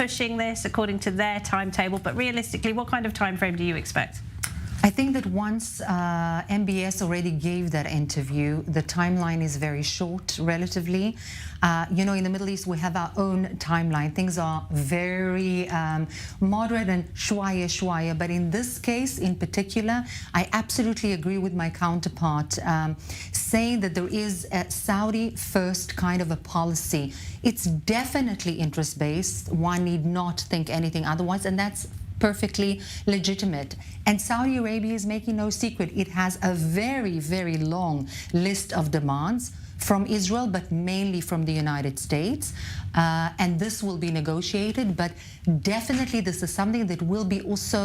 pushing this according to their timetable, but realistically, what kind of time frame do you expect? I think that once MBS already gave that interview, the timeline is very short, relatively. You know, in the Middle East, we have our own timeline. Things are very moderate and shwaya. But in this case, in particular, I absolutely agree with my counterpart, saying that there is a Saudi-first kind of a policy. It's definitely interest-based. One need not think anything otherwise, and that's perfectly legitimate. And Saudi Arabia is making no secret. It has a very, very long list of demands from Israel, but mainly from the United States. And this will be negotiated, but definitely this is something that will be also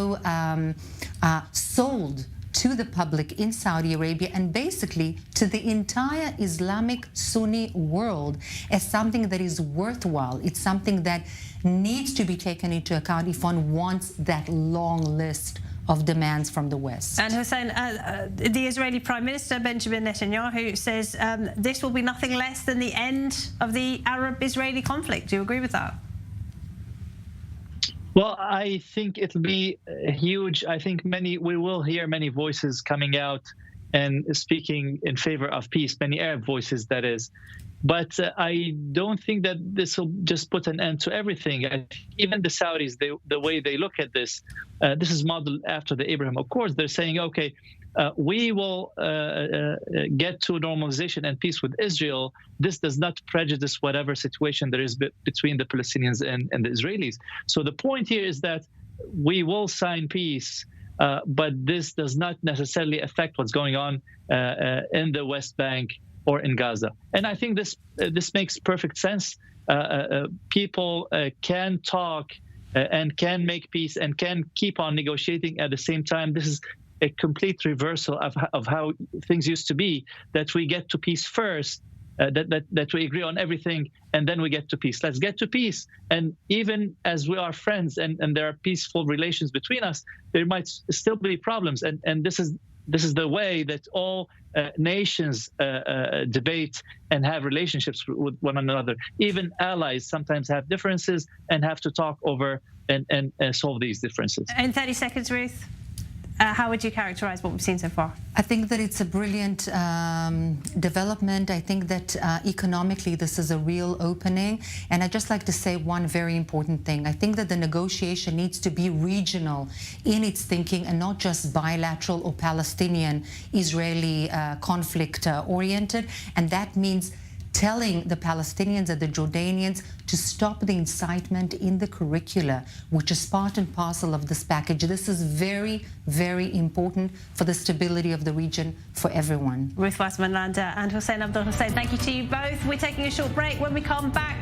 sold to the public in Saudi Arabia and basically to the entire Islamic Sunni world as something that is worthwhile. It's something that needs to be taken into account if one wants that long list of demands from the West. And Hussain, the Israeli Prime Minister Benjamin Netanyahu says this will be nothing less than the end of the Arab-Israeli conflict. Do you agree with that? Well, I think it'll be huge. I think we will hear many voices coming out and speaking in favor of peace, many Arab voices, that is. But I don't think that this will just put an end to everything. Even the Saudis, the way they look at this, this is modeled after the Abraham Accords. They're saying, okay, we will get to normalization and peace with Israel. This does not prejudice whatever situation there is between the Palestinians and the Israelis. So the point here is that we will sign peace, but this does not necessarily affect what's going on in the West Bank or in Gaza. And I think this makes perfect sense. People can talk and can make peace and can keep on negotiating at the same time. This is a complete reversal of how things used to be, that we get to peace first, that we agree on everything, and then we get to peace. Let's get to peace. And even as we are friends and there are peaceful relations between us, there might still be problems. And this is the way that all nations debate and have relationships with one another. Even allies sometimes have differences and have to talk over and solve these differences. In 30 seconds, Ruth, how would you characterize what we've seen so far? I think that it's a brilliant development. I think that economically this is a real opening. And I'd just like to say one very important thing. I think that the negotiation needs to be regional in its thinking and not just bilateral or Palestinian-Israeli conflict oriented. And that means telling the Palestinians and the Jordanians to stop the incitement in the curricula, which is part and parcel of this package. This is very, very important for the stability of the region for everyone. Ruth Wasserman-Landa and Hussain Abdul-Hussain, thank you to you both. We're taking a short break. When we come back,